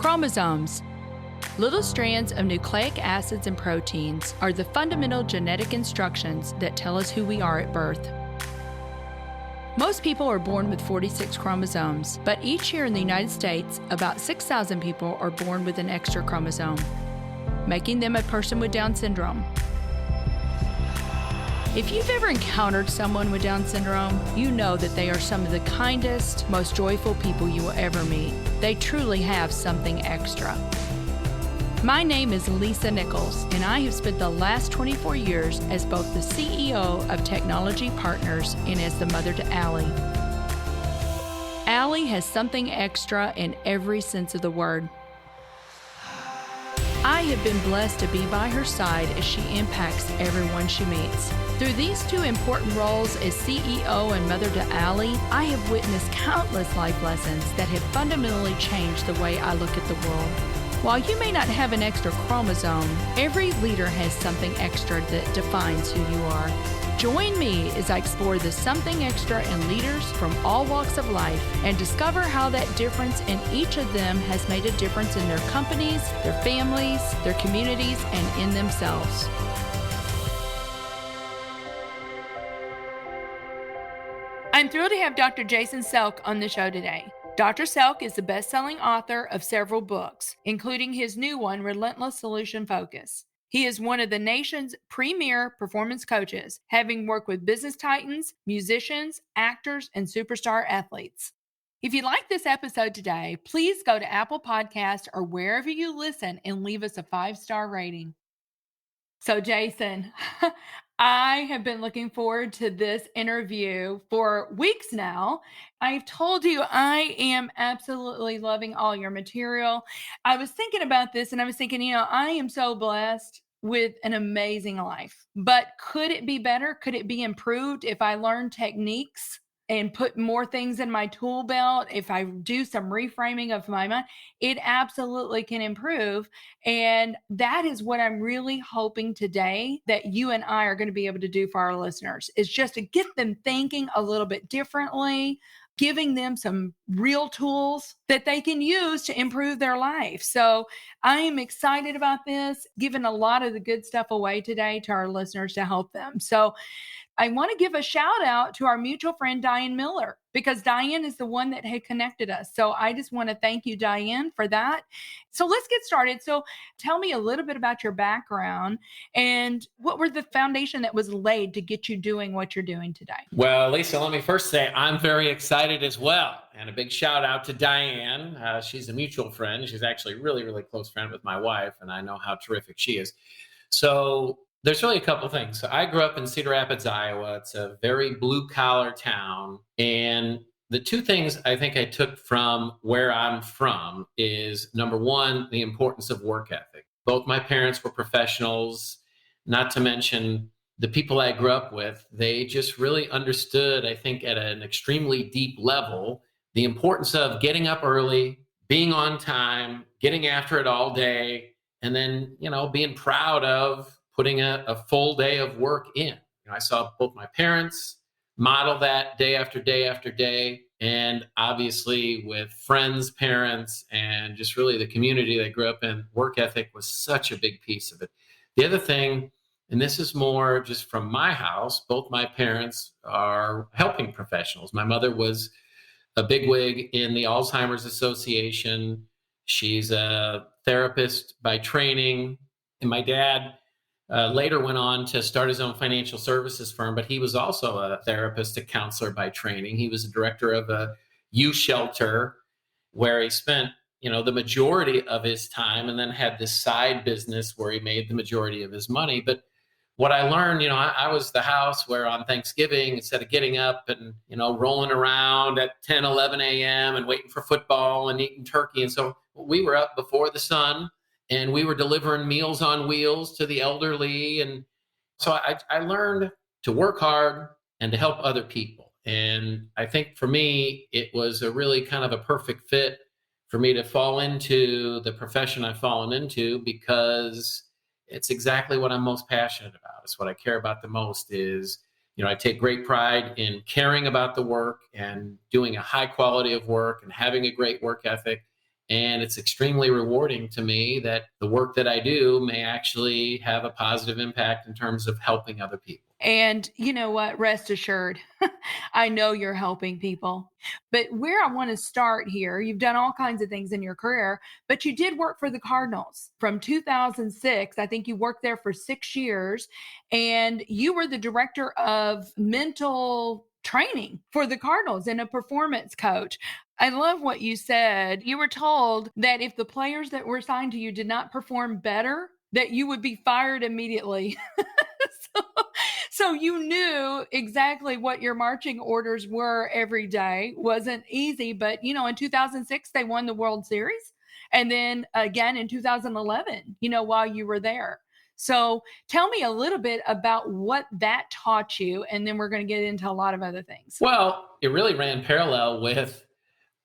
Chromosomes. Little strands of nucleic acids and proteins are the fundamental genetic instructions that tell us who we are at birth. Most people are born with 46 chromosomes, but each year in the United States, about 6,000 people are born with an extra chromosome, making them a person with Down syndrome. If you've ever encountered someone with Down syndrome, you know that they are some of the kindest, most joyful people you will ever meet. They truly have something extra. My name is Lisa Nichols, and I have spent the last 24 years as both the CEO of Technology Partners and as the mother to Allie. Allie has something extra in every sense of the word. I have been blessed to be by her side as she impacts everyone she meets. Through these two important roles as CEO and mother to Allie, I have witnessed countless life lessons that have fundamentally changed the way I look at the world. While you may not have an extra chromosome, every leader has something extra that defines who you are. Join me as I explore the something extra in leaders from all walks of life and discover how that difference in each of them has made a difference in their companies, their families, their communities, and in themselves. I'm thrilled to have Dr. Jason Selk on the show today. Dr. Selk is the best-selling author of several books, including his new one, Relentless Solution Focus. He is one of the nation's premier performance coaches, having worked with business titans, musicians, actors, and superstar athletes. If you like this episode today, please go to Apple Podcasts or wherever you listen and leave us a 5-star rating. So, Jason, I have been looking forward to this interview for weeks now. I've told you I am absolutely loving all your material. I was thinking about this and I was thinking, I am so blessed with an amazing life, but could it be better? Could it be improved if I learn techniques and put more things in my tool belt? If I do some reframing of my mind, it absolutely can improve. And that is what I'm really hoping today that you and I are going to be able to do for our listeners, is just to get them thinking a little bit differently, giving them some real tools that they can use to improve their life. So I am excited about this, giving a lot of the good stuff away today to our listeners to help them. So I want to give a shout out to our mutual friend, Diane Miller, because Diane is the one that had connected us. So I just want to thank you, Diane, for that. So let's get started. So tell me a little bit about your background and what were the foundation that was laid to get you doing what you're doing today? Well, Lisa, let me first say I'm very excited as well. And a big shout out to Diane. She's a mutual friend. She's actually a really, really close friend with my wife, and I know how terrific she is. So there's really a couple things. So I grew up in Cedar Rapids, Iowa. It's a very blue-collar town. And the two things I think I took from where I'm from is, number one, the importance of work ethic. Both my parents were professionals, not to mention the people I grew up with. They just really understood, I think, at an extremely deep level, the importance of getting up early, being on time, getting after it all day, and then, being proud of putting a full day of work in. I saw both my parents model that day after day after day, and obviously with friends, parents, and just really the community that I grew up in, work ethic was such a big piece of it. The other thing, and this is more just from my house, both my parents are helping professionals. My mother was a bigwig in the Alzheimer's Association. She's a therapist by training, and my dad later went on to start his own financial services firm, but he was also a therapist, a counselor by training. He was a director of a youth shelter where he spent, the majority of his time, and then had this side business where he made the majority of his money. But what I learned, I was the house where on Thanksgiving, instead of getting up and, rolling around at 10, 11 a.m. and waiting for football and eating turkey. And so we were up before the sun, and we were delivering Meals on Wheels to the elderly. And so I learned to work hard and to help other people. And I think for me, it was a really kind of a perfect fit for me to fall into the profession I've fallen into, because it's exactly what I'm most passionate about. It's what I care about the most is, I take great pride in caring about the work and doing a high quality of work and having a great work ethic. And it's extremely rewarding to me that the work that I do may actually have a positive impact in terms of helping other people. And you know what? Rest assured, I know you're helping people. But where I want to start here, you've done all kinds of things in your career, but you did work for the Cardinals from 2006. I think you worked there for 6 years, and you were the director of mental training for the Cardinals and a performance coach. I love what you said. You were told that if the players that were assigned to you did not perform better, that you would be fired immediately. so, so you knew exactly what your marching orders were every day. Wasn't easy, but in 2006 they won the World Series, and then again in 2011, while you were there. So tell me a little bit about what that taught you, and then we're going to get into a lot of other things. Well, it really ran parallel with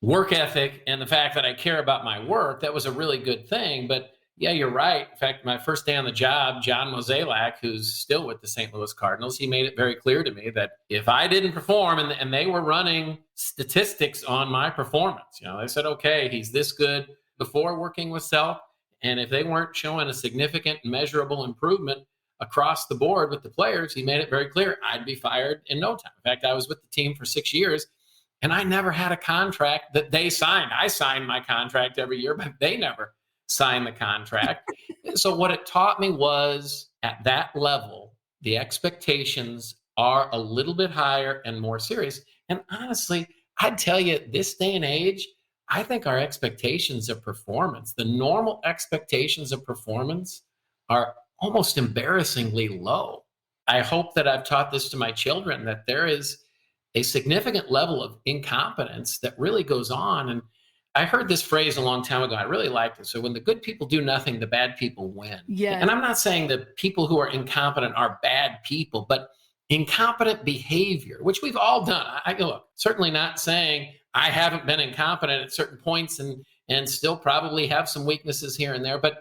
work ethic and the fact that I care about my work. That was a really good thing. But yeah, you're right. In fact, my first day on the job, John Mozeliak, who's still with the St. Louis Cardinals, he made it very clear to me that if I didn't perform, and they were running statistics on my performance, they said, okay, he's this good before working with Selk. And if they weren't showing a significant measurable improvement across the board with the players, he made it very clear I'd be fired in no time. In fact, I was with the team for 6 years, and I never had a contract that they signed. I signed my contract every year, but they never signed the contract. So what it taught me was, at that level, the expectations are a little bit higher and more serious. And honestly, I'd tell you, this day and age, I think our expectations of performance, the normal expectations of performance, are almost embarrassingly low. I hope that I've taught this to my children, that there is a significant level of incompetence that really goes on. And I heard this phrase a long time ago. I really liked it. So when the good people do nothing, the bad people win. Yes. And I'm not saying that people who are incompetent are bad people, but incompetent behavior, which we've all done. I look, certainly not saying I haven't been incompetent at certain points and still probably have some weaknesses here and there, but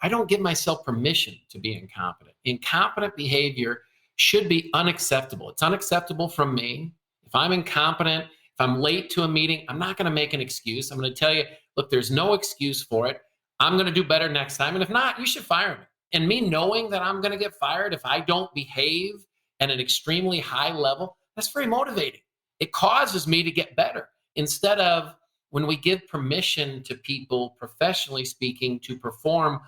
I don't give myself permission to be incompetent. Incompetent behavior should be unacceptable. It's unacceptable from me. If I'm incompetent, if I'm late to a meeting, I'm not going to make an excuse. I'm going to tell you, look, there's no excuse for it. I'm going to do better next time. And if not, you should fire me. And me knowing that I'm going to get fired if I don't behave at an extremely high level, that's very motivating. It causes me to get better. Instead of when we give permission to people, professionally speaking, to perform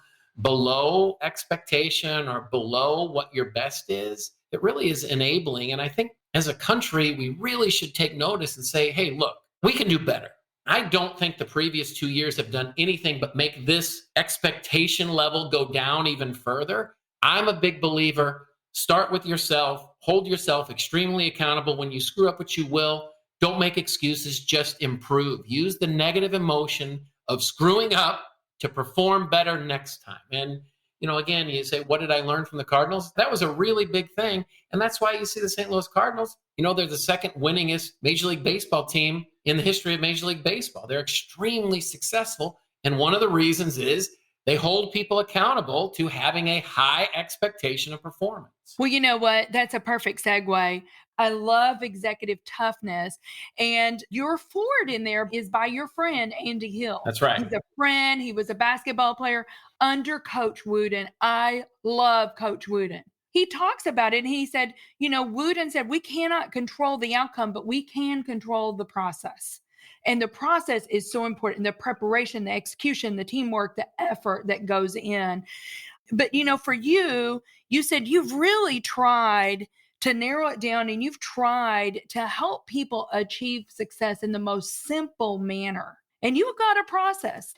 below expectation or below what your best is, it really is enabling. And I think as a country, we really should take notice and say, hey, look, we can do better. I don't think the previous 2 years have done anything but make this expectation level go down even further. I'm a big believer. Start with yourself. Hold yourself extremely accountable. When you screw up, which you will, don't make excuses, just improve. Use the negative emotion of screwing up to perform better next time. And, again, you say, what did I learn from the Cardinals? That was a really big thing. And that's why you see the St. Louis Cardinals, they're the second winningest Major League Baseball team in the history of Major League Baseball. They're extremely successful. And one of the reasons is they hold people accountable to having a high expectation of performance. Well, you know what? That's a perfect segue. I love executive toughness. And your forward in there is by your friend, Andy Hill. That's right. He's a friend. He was a basketball player under Coach Wooden. I love Coach Wooden. He talks about it, and he said, Wooden said, we cannot control the outcome, but we can control the process. And the process is so important. The preparation, the execution, the teamwork, the effort that goes in. But, for you said you've really tried to narrow it down, and you've tried to help people achieve success in the most simple manner. And you've got a process.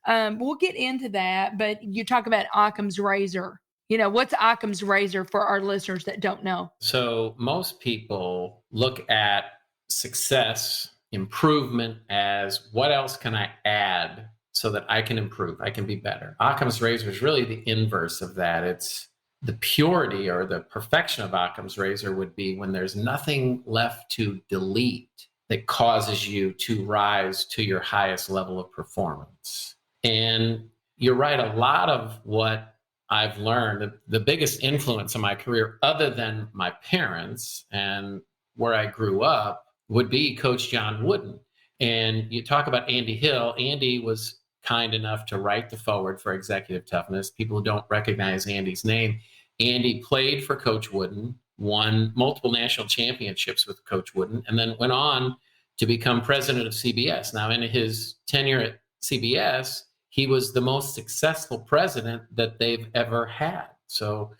We'll get into that, but you talk about Occam's razor. What's Occam's razor for our listeners that don't know? So most people look at success, improvement as what else can I add so that I can improve, I can be better. Occam's razor is really the inverse of that. It's the purity or the perfection of Occam's razor would be when there's nothing left to delete that causes you to rise to your highest level of performance. And you're right, a lot of what I've learned, the biggest influence in my career, other than my parents and where I grew up, would be Coach John Wooden. And you talk about Andy Hill. Andy was kind enough to write the foreword for Executive Toughness. People who don't recognize Andy's name, Andy played for Coach Wooden, won multiple national championships with Coach Wooden, and then went on to become president of CBS. Now, in his tenure at CBS, he was the most successful president that they've ever had. So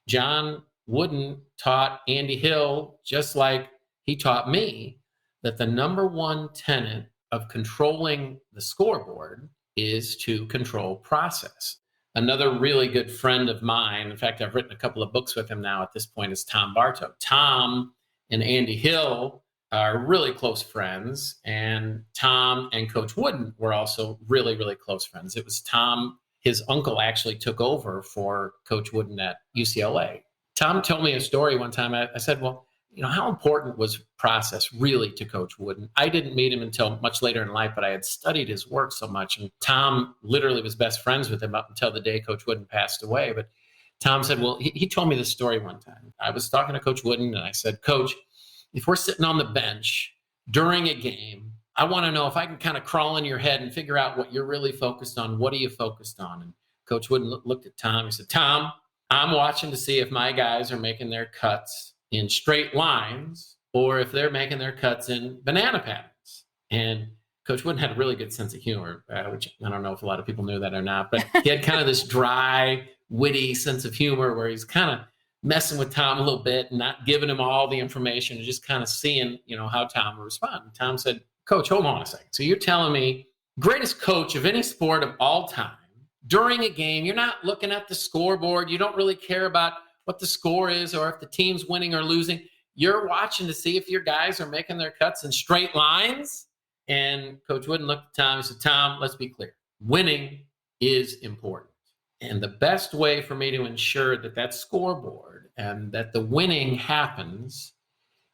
John Wooden taught Andy Hill, just like he taught me, that the number one tenet of controlling the scoreboard is to control process. Another really good friend of mine, in fact, I've written a couple of books with him now at this point, is Tom Bartow. Tom and Andy Hill are really close friends, and Tom and Coach Wooden were also really, really close friends. It was Tom, his uncle actually took over for Coach Wooden at UCLA. Tom told me a story one time. I said, well, how important was process really to Coach Wooden? I didn't meet him until much later in life, but I had studied his work so much. And Tom literally was best friends with him up until the day Coach Wooden passed away. But Tom said, well, he told me this story one time. I was talking to Coach Wooden and I said, Coach, if we're sitting on the bench during a game, I want to know if I can kind of crawl in your head and figure out what you're really focused on. What are you focused on? And Coach Wooden looked at Tom. He said, Tom, I'm watching to see if my guys are making their cuts in straight lines or if they're making their cuts in banana patterns. And Coach Wooden had a really good sense of humor, which I don't know if a lot of people knew that or not, but he had kind of this dry, witty sense of humor where he's kind of messing with Tom a little bit and not giving him all the information and just kind of seeing, how Tom would respond. And Tom said, Coach, hold on a second. So you're telling me greatest coach of any sport of all time, during a game, you're not looking at the scoreboard. You don't really care about what the score is or if the team's winning or losing. You're watching to see if your guys are making their cuts in straight lines. And Coach Wooden looked at Tom and said, Tom, let's be clear. Winning is important. And the best way for me to ensure that scoreboard and that the winning happens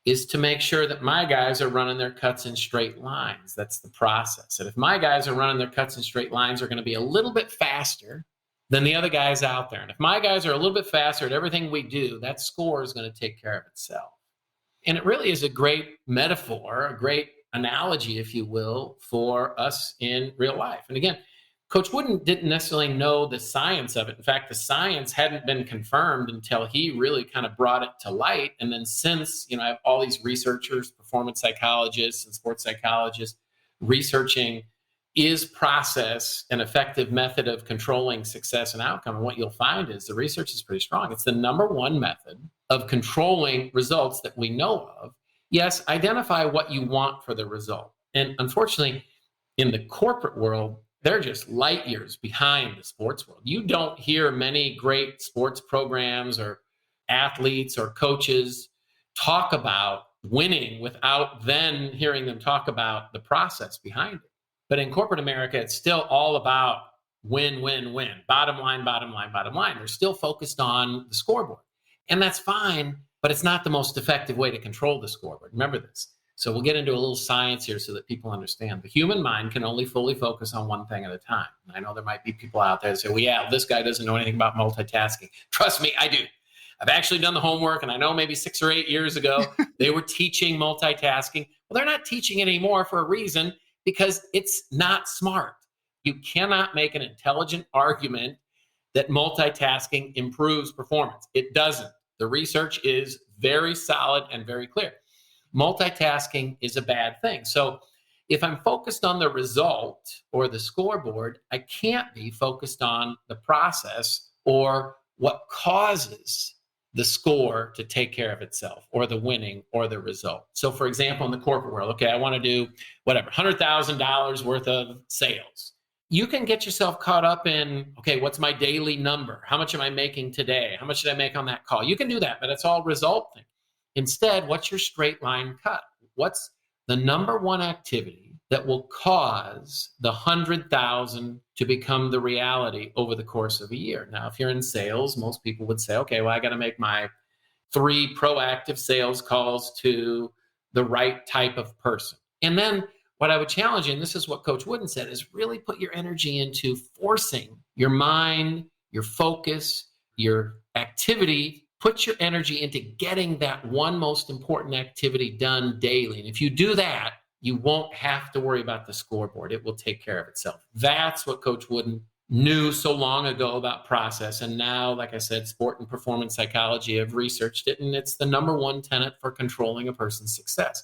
is to make sure that my guys are running their cuts in straight lines. That's the process. And if my guys are running their cuts in straight lines, they're going to be a little bit faster than the other guys out there. And if my guys are a little bit faster at everything we do, that score is going to take care of itself. And it really is a great metaphor, a great analogy, if you will, for us in real life. And again, Coach Wooden didn't necessarily know the science of it. In fact, the science hadn't been confirmed until he really kind of brought it to light. And then since, I have all these researchers, performance psychologists and sports psychologists researching, is process an effective method of controlling success and outcome? And what you'll find is the research is pretty strong. It's the number one method of controlling results that we know of. Yes, identify what you want for the result. And unfortunately, in the corporate world, they're just light years behind the sports world. You don't hear many great sports programs or athletes or coaches talk about winning without then hearing them talk about the process behind it. But in corporate America, it's still all about win, win, win. Bottom line, bottom line, bottom line. They're still focused on the scoreboard. And that's fine, but it's not the most effective way to control the scoreboard. Remember this. So we'll get into a little science here so that people understand. The human mind can only fully focus on one thing at a time. And I know there might be people out there that say, well, yeah, this guy doesn't know anything about multitasking. Trust me, I do. I've actually done the homework, and I know maybe 6 or 8 years ago, they were teaching multitasking. Well, they're not teaching it anymore for a reason, because it's not smart. You cannot make an intelligent argument that multitasking improves performance. It doesn't. The research is very solid and very clear. Multitasking is a bad thing. So if I'm focused on the result or the scoreboard, I can't be focused on the process or what causes the score to take care of itself, or the winning or the result. So for example, in the corporate world, okay, I want to do whatever, $100,000 worth of sales. You can get yourself caught up in, okay, what's my daily number? How much am I making today? How much did I make on that call? You can do that, but it's all result thing. Instead, what's your straight line cut? What's the number one activity that will cause the 100,000 to become the reality over the course of a year? Now, if you're in sales, most people would say, okay, well, I got to make my 3 proactive sales calls to the right type of person. And then what I would challenge you, and this is what Coach Wooden said, is really put your energy into forcing your mind, your focus, your activity. Put your energy into getting that one most important activity done daily. And if you do that, you won't have to worry about the scoreboard. It will take care of itself. That's what Coach Wooden knew so long ago about process. And now, like I said, sport and performance psychology have researched it, and it's the number one tenet for controlling a person's success.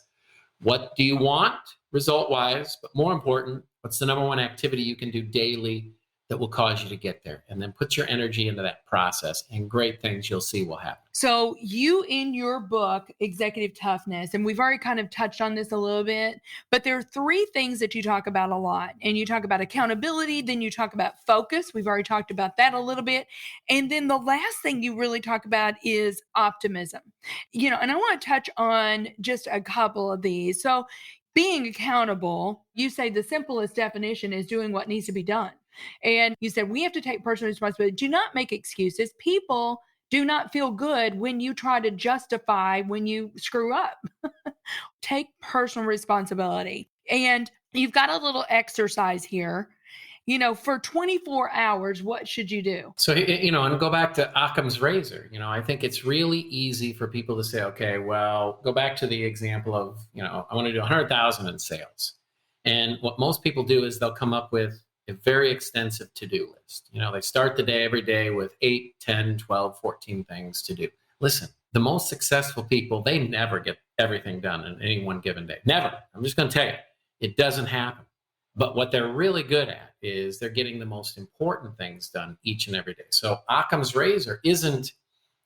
What do you want result-wise? But more important, what's the number one activity you can do daily that will cause you to get there? And then put your energy into that process, and great things you'll see will happen. So you, in your book, Executive Toughness, and we've already kind of touched on this a little bit, but there are three things that you talk about a lot. And you talk about accountability, then you talk about focus. We've already talked about that a little bit. And then the last thing you really talk about is optimism. And I want to touch on just a couple of these. So being accountable, you say the simplest definition is doing what needs to be done. And you said we have to take personal responsibility. Do not make excuses. People do not feel good when you try to justify when you screw up. Take personal responsibility. And you've got a little exercise here. For 24 hours, what should you do? So, and go back to Occam's razor. I think it's really easy for people to say, okay, well, go back to the example of, I want to do 100,000 in sales. And what most people do is they'll come up with a very extensive to-do list. They start the day every day with 8, 10, 12, 14 things to do. Listen, the most successful people, they never get everything done in any one given day. Never. I'm just going to tell you, it doesn't happen. But what they're really good at is they're getting the most important things done each and every day. So Occam's razor isn't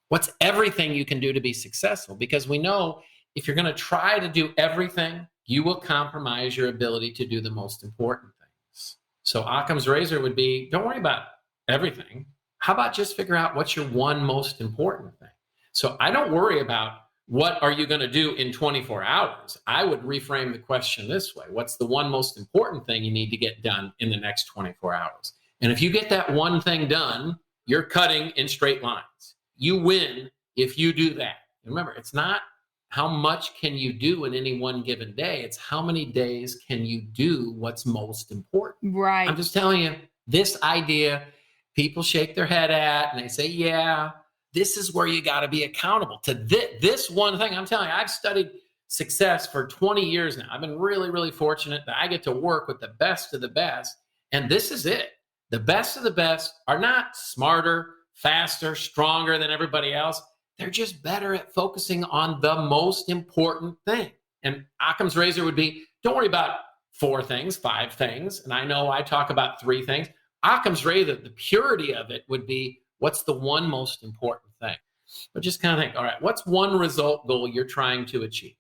what's everything you can do to be successful, because we know if you're going to try to do everything, you will compromise your ability to do the most important things. So Occam's razor would be, don't worry about everything. How about just figure out what's your one most important thing? So I don't worry about what are you going to do in 24 hours? I would reframe the question this way. What's the one most important thing you need to get done in the next 24 hours? And if you get that one thing done, you're cutting in straight lines. You win if you do that. Remember, it's not how much can you do in any one given day. It's how many days can you do what's most important. Right. I'm just telling you, this idea, people shake their head at, and they say, yeah, this is where you got to be accountable to this one thing. I'm telling you, I've studied success for 20 years now. I've been really, really fortunate that I get to work with the best of the best. And this is it. The best of the best are not smarter, faster, stronger than everybody else. They're just better at focusing on the most important thing. And Occam's razor would be, don't worry about 4 things, 5 things. And I know I talk about 3 things. Occam's razor, the purity of it would be, what's the one most important thing? But just kind of think, all right, what's one result goal you're trying to achieve?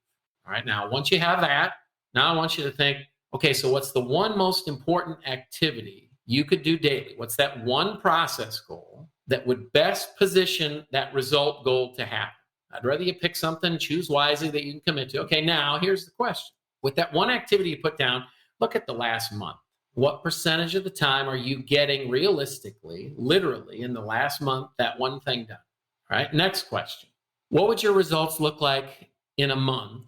All right, now, once you have that, now I want you to think, okay, so what's the one most important activity you could do daily? What's that one process goal that would best position that result goal to happen? I'd rather you pick something, choose wisely that you can commit to. Okay, now here's the question. With that one activity you put down, look at the last month. What percentage of the time are you getting realistically, literally in the last month, that one thing done? All right, next question. What would your results look like in a month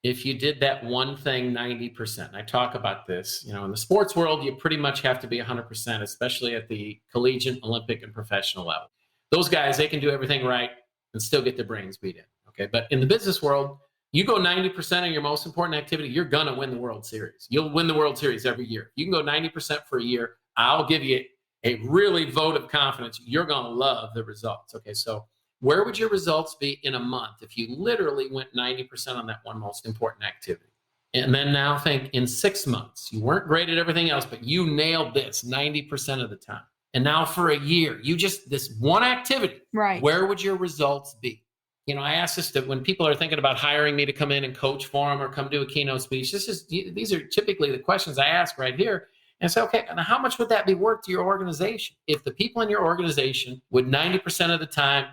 if you did that one thing 90%? I talk about this, in the sports world, you pretty much have to be 100%, especially at the collegiate, Olympic, and professional level. Those guys, they can do everything right and still get their brains beat in, okay? But in the business world, you go 90% of your most important activity, you're going to win the World Series. You'll win the World Series every year. You can go 90% for a year. I'll give you a really vote of confidence. You're going to love the results. Okay, so where would your results be in a month if you literally went 90% on that one most important activity? And then now think in 6 months, you weren't great at everything else, but you nailed this 90% of the time. And now for a year, this one activity, right? Where would your results be? I ask this to when people are thinking about hiring me to come in and coach for them or come do a keynote speech. These are typically the questions I ask right here. And say, okay, now how much would that be worth to your organization? If the people in your organization would 90% of the time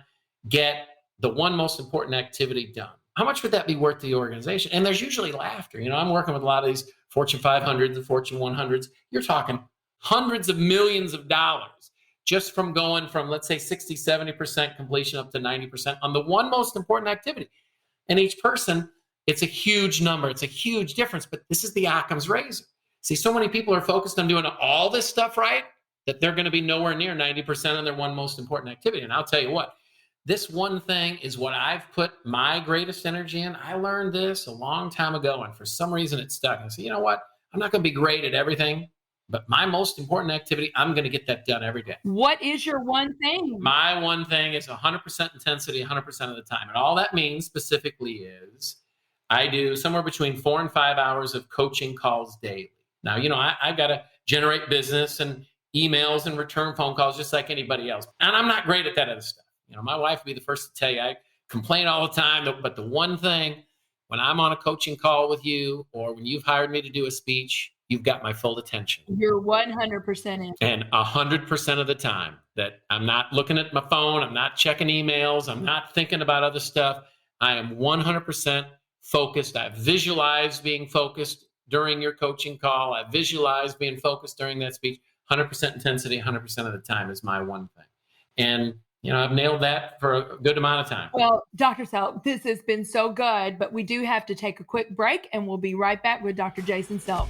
get the one most important activity done, how much would that be worth to the organization? And there's usually laughter. I'm working with a lot of these Fortune 500s and Fortune 100s. You're talking hundreds of millions of dollars just from going from, let's say, 60, 70% completion up to 90% on the one most important activity. And each person, it's a huge number. It's a huge difference. But this is the Occam's razor. See, so many people are focused on doing all this stuff right that they're going to be nowhere near 90% on their one most important activity. And I'll tell you what, This one thing is what I've put my greatest energy in. I learned this a long time ago, and for some reason it stuck. I said, you know what? I'm not going to be great at everything, but my most important activity, I'm going to get that done every day. What is your one thing? My one thing is 100% intensity 100% of the time. And all that means specifically is I do somewhere between 4 and 5 hours of coaching calls daily. Now, I've got to generate business and emails and return phone calls just like anybody else. And I'm not great at that other stuff. My wife would be the first to tell you, I complain all the time, but the one thing, when I'm on a coaching call with you or when you've hired me to do a speech, you've got my full attention. You're 100% in. And 100% of the time that I'm not looking at my phone, I'm not checking emails, I'm not thinking about other stuff. I am 100% focused. I visualize being focused during your coaching call. I visualize being focused during that speech. 100% intensity, 100% of the time is my one thing. And I've nailed that for a good amount of time. Well, Dr. Selk, this has been so good, but we do have to take a quick break, and we'll be right back with Dr. Jason Selk.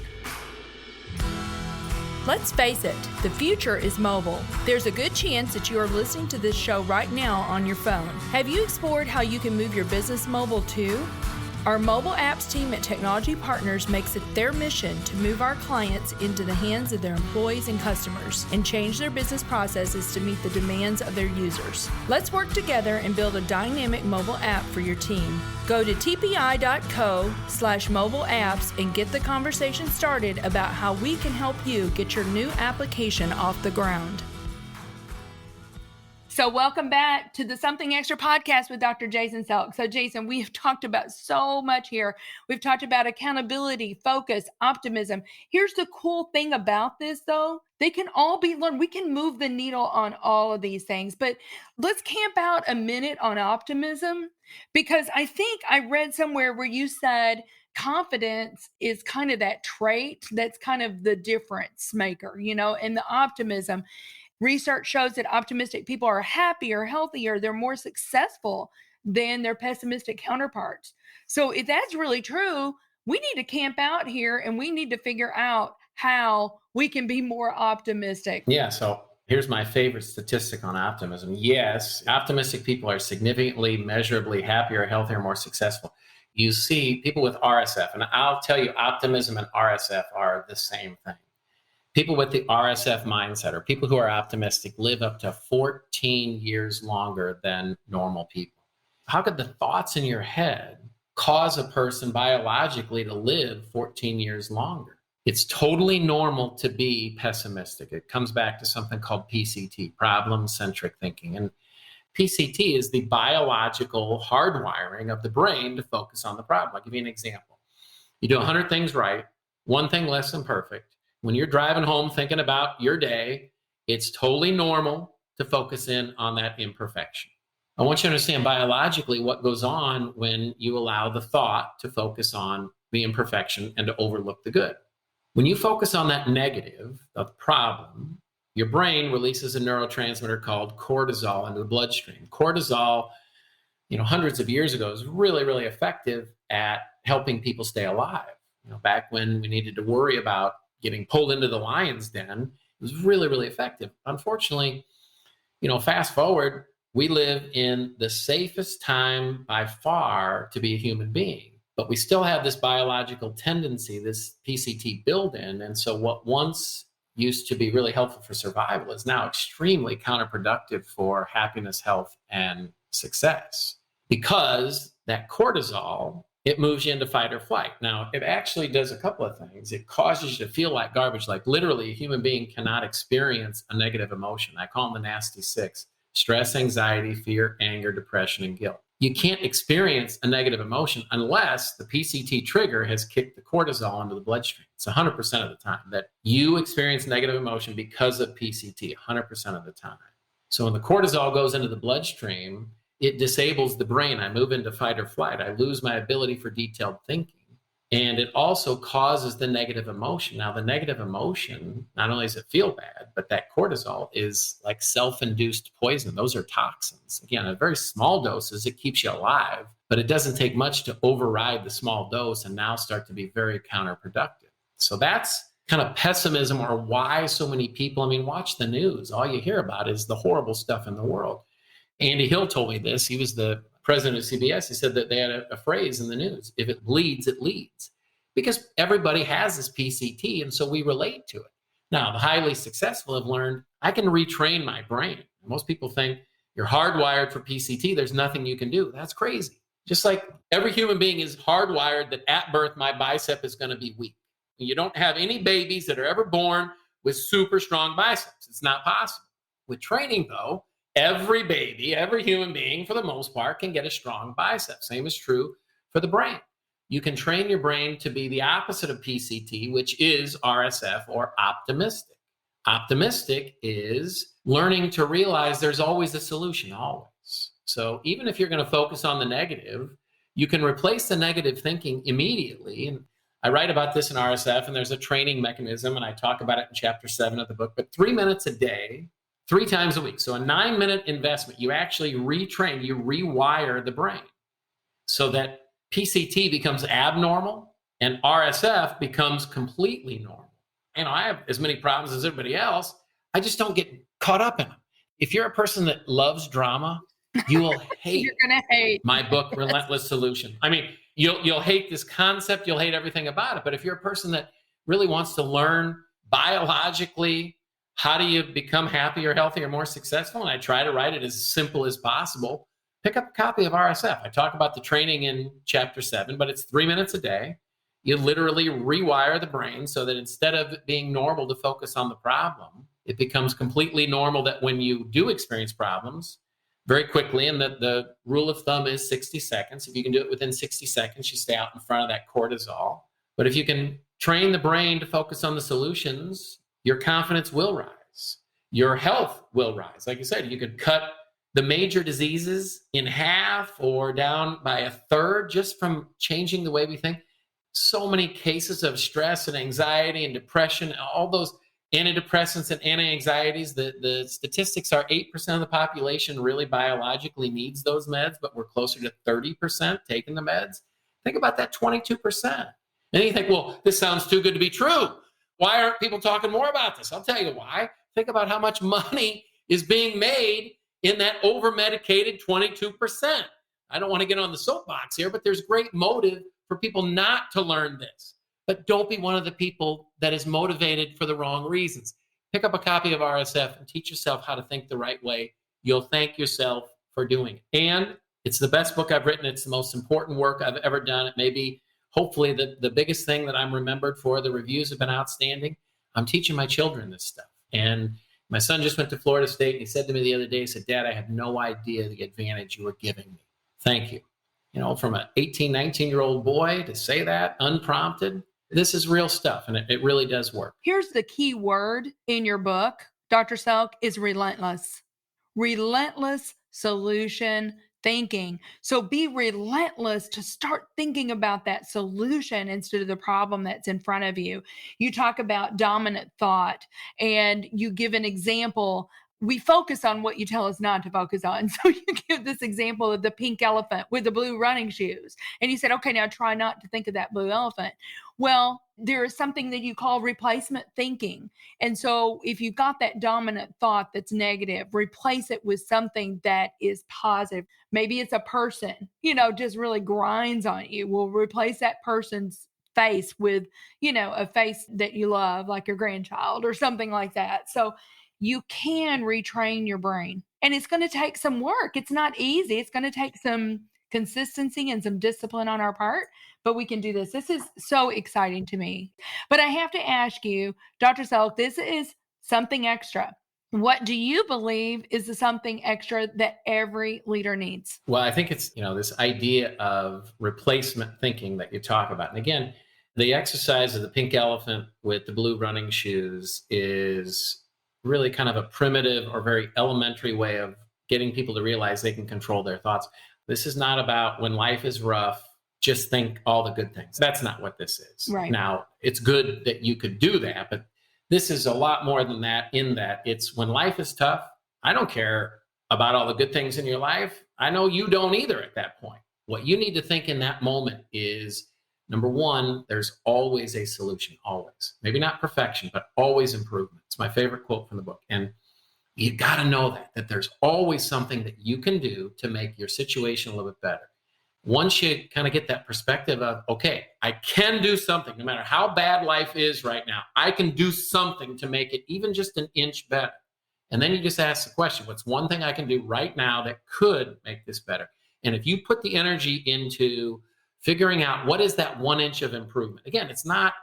Let's face it, the future is mobile. There's a good chance that you are listening to this show right now on your phone. Have you explored how you can move your business mobile too? Our mobile apps team at Technology Partners makes it their mission to move our clients into the hands of their employees and customers and change their business processes to meet the demands of their users. Let's work together and build a dynamic mobile app for your team. Go to tpi.co/mobile apps and get the conversation started about how we can help you get your new application off the ground. So welcome back to the Something Extra podcast with Dr. Jason Selk. So Jason, we have talked about so much here. We've talked about accountability, focus, optimism. Here's the cool thing about this though. They can all be learned. We can move the needle on all of these things, but let's camp out a minute on optimism, because I think I read somewhere where you said confidence is kind of that trait that's kind of the difference maker, and the optimism. Research shows that optimistic people are happier, healthier, they're more successful than their pessimistic counterparts. So if that's really true, we need to camp out here and we need to figure out how we can be more optimistic. Yeah, so here's my favorite statistic on optimism. Yes, optimistic people are significantly, measurably happier, healthier, more successful. You see people with RSF, and I'll tell you, optimism and RSF are the same thing. People with the RSF mindset, or people who are optimistic, live up to 14 years longer than normal people. How could the thoughts in your head cause a person biologically to live 14 years longer? It's totally normal to be pessimistic. It comes back to something called PCT, problem-centric thinking. And PCT is the biological hardwiring of the brain to focus on the problem. I'll give you an example. You do 100 things right, one thing less than perfect. When you're driving home thinking about your day, it's totally normal to focus in on that imperfection. I want you to understand biologically what goes on when you allow the thought to focus on the imperfection and to overlook the good. When you focus on that negative, the problem, your brain releases a neurotransmitter called cortisol into the bloodstream. Cortisol, hundreds of years ago, was really, really effective at helping people stay alive. Back when we needed to worry about getting pulled into the lion's den, it was really, really effective. Unfortunately, fast forward, we live in the safest time by far to be a human being, but we still have this biological tendency, this PCT build-in. And so what once used to be really helpful for survival is now extremely counterproductive for happiness, health, and success, because that cortisol, it moves you into fight or flight. Now, it actually does a couple of things. It causes you to feel like garbage, like literally a human being cannot experience a negative emotion. I call them the nasty six: stress, anxiety, fear, anger, depression, and guilt. You can't experience a negative emotion unless the PCT trigger has kicked the cortisol into the bloodstream. It's 100% of the time that you experience negative emotion because of PCT, 100% of the time. So when the cortisol goes into the bloodstream, it disables the brain. I move into fight or flight. I lose my ability for detailed thinking. And it also causes the negative emotion. Now, the negative emotion, not only does it feel bad, but that cortisol is like self-induced poison. Those are toxins. Again, at very small doses, it keeps you alive, but it doesn't take much to override the small dose and now start to be very counterproductive. So that's kind of pessimism, or why so many people, watch the news. All you hear about is the horrible stuff in the world. Andy Hill told me this. He was the president of CBS. He said that they had a phrase in the news: if it bleeds, it leads. Because everybody has this PCT, and so we relate to it. Now, the highly successful have learned, I can retrain my brain. Most people think you're hardwired for PCT. There's nothing you can do. That's crazy. Just like every human being is hardwired that at birth, my bicep is going to be weak. You don't have any babies that are ever born with super strong biceps. It's not possible. With training, though, every baby, every human being, for the most part, can get a strong bicep. Same is true for the brain. You can train your brain to be the opposite of PCT, which is RSF, or optimistic. Optimistic is learning to realize there's always a solution, always. So even if you're going to focus on the negative, you can replace the negative thinking immediately. And I write about this in RSF, and there's a training mechanism, and I talk about it in chapter 7 of the book. But 3 minutes a day, 3 times a week. So a 9-minute investment, you actually retrain, you rewire the brain so that PCT becomes abnormal and RSF becomes completely normal. I have as many problems as everybody else. I just don't get caught up in them. If you're a person that loves drama, you will hate, You're gonna hate my book, Relentless Solution. I mean, you'll hate this concept, you'll hate everything about it. But if you're a person that really wants to learn biologically, how do you become happier, healthier, more successful? And I try to write it as simple as possible. Pick up a copy of RSF. I talk about the training in chapter 7, but it's 3 minutes a day. You literally rewire the brain so that instead of it being normal to focus on the problem, it becomes completely normal that when you do experience problems, very quickly, and the rule of thumb is 60 seconds. If you can do it within 60 seconds, you stay out in front of that cortisol. But if you can train the brain to focus on the solutions, your confidence will rise. Your health will rise. Like you said, you could cut the major diseases in half or down by a third just from changing the way we think. So many cases of stress and anxiety and depression, all those antidepressants and anti-anxieties, the statistics are 8% of the population really biologically needs those meds, but we're closer to 30% taking the meds. Think about that 22%. And you think, well, this sounds too good to be true. Why aren't people talking more about this? I'll tell you why. Think about how much money is being made in that over-medicated 22%. I don't want to get on the soapbox here, but there's great motive for people not to learn this. But don't be one of the people that is motivated for the wrong reasons. Pick up a copy of RSF and teach yourself how to think the right way. You'll thank yourself for doing it. And it's the best book I've written. It's the most important work I've ever done. It may be, hopefully, the biggest thing that I'm remembered for. The reviews have been outstanding. I'm teaching my children this stuff. And my son just went to Florida State, and he said to me the other day, he said, Dad, I had no idea the advantage you were giving me. Thank you. You know, from an 18, 19-year-old boy to say that unprompted, this is real stuff, and it really does work. Here's the key word in your book, Dr. Selk, is relentless. Relentless solution thinking. So be relentless to start thinking about that solution instead of the problem that's in front of you. You talk about dominant thought, and you give an example. We focus on what you tell us not to focus on. So you give this example of the pink elephant with the blue running shoes. And you said, okay, now try not to think of that blue elephant. Well, there is something that you call replacement thinking. And so if you've got that dominant thought that's negative, replace it with something that is positive. Maybe it's a person, just really grinds on you. We'll replace that person's face with, a face that you love, like your grandchild or something like that. So you can retrain your brain, and it's going to take some work. It's not easy. It's going to take some consistency and some discipline on our part, but we can do this. This is so exciting to me. But I have to ask you, Dr. Selk, this is something extra. What do you believe is the something extra that every leader needs? Well, I think it's, this idea of replacement thinking that you talk about. And again, the exercise of the pink elephant with the blue running shoes is really kind of a primitive or very elementary way of getting people to realize they can control their thoughts. This is not about when life is rough, just think all the good things. That's not what this is. Right. Now, it's good that you could do that, but this is a lot more than that, in that it's when life is tough. I don't care about all the good things in your life. I know you don't either at that point. What you need to think in that moment is, number one, there's always a solution, always. Maybe not perfection, but always improvement. It's my favorite quote from the book. And You got to know that there's always something that you can do to make your situation a little bit better. Once you kind of get that perspective of, okay, I can do something, no matter how bad life is right now, I can do something to make it even just an inch better. And then you just ask the question, what's one thing I can do right now that could make this better? And if you put the energy into figuring out what is that 1 inch of improvement, again, it's not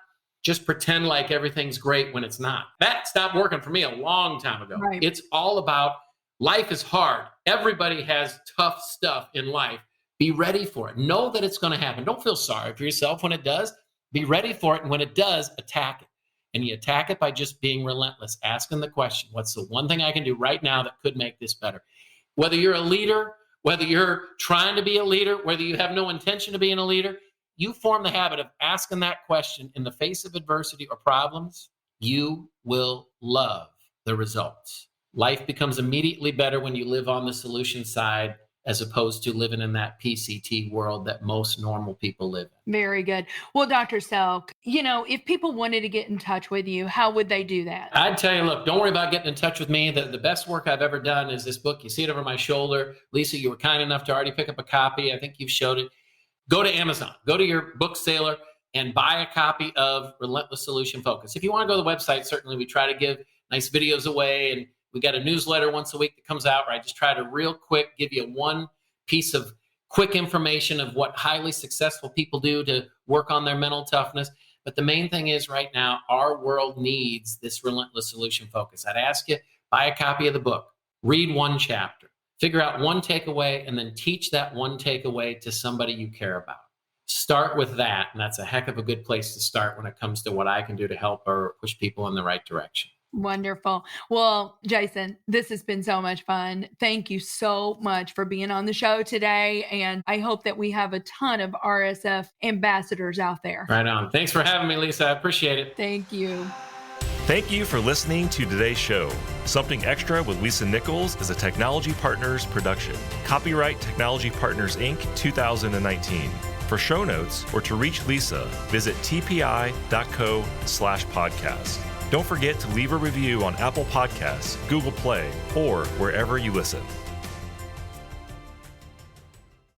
just pretend like everything's great when it's not. That stopped working for me a long time ago. Right. It's all about life is hard. Everybody has tough stuff in life. Be ready for it. Know that it's going to happen. Don't feel sorry for yourself when it does. Be ready for it. And when it does, attack it. And you attack it by just being relentless, asking the question, what's the one thing I can do right now that could make this better? Whether you're a leader, whether you're trying to be a leader, whether you have no intention of being a leader, you form the habit of asking that question in the face of adversity or problems, you will love the results. Life becomes immediately better when you live on the solution side as opposed to living in that PCT world that most normal people live in. Very good. Well, Dr. Selk, if people wanted to get in touch with you, how would they do that? I'd tell you, look, don't worry about getting in touch with me. The best work I've ever done is this book. You see it over my shoulder. Lisa, you were kind enough to already pick up a copy. I think you've showed it. Go to Amazon, go to your book sailor and buy a copy of Relentless Solution Focus. If you want to go to the website, certainly we try to give nice videos away, and we got a newsletter once a week that comes out where I just try to real quick give you one piece of quick information of what highly successful people do to work on their mental toughness. But the main thing is right now, our world needs this Relentless Solution Focus. I'd ask you, buy a copy of the book, read one chapter, figure out one takeaway, and then teach that one takeaway to somebody you care about. Start with that, and that's a heck of a good place to start when it comes to what I can do to help or push people in the right direction. Wonderful. Well, Jason, this has been so much fun. Thank you so much for being on the show today. And I hope that we have a ton of RSF ambassadors out there. Right on. Thanks for having me, Lisa. I appreciate it. Thank you. Thank you for listening to today's show. Something Extra with Lisa Nichols is a Technology Partners production. Copyright Technology Partners, Inc. 2019. For show notes or to reach Lisa, visit tpi.co/podcast. Don't forget to leave a review on Apple Podcasts, Google Play, or wherever you listen.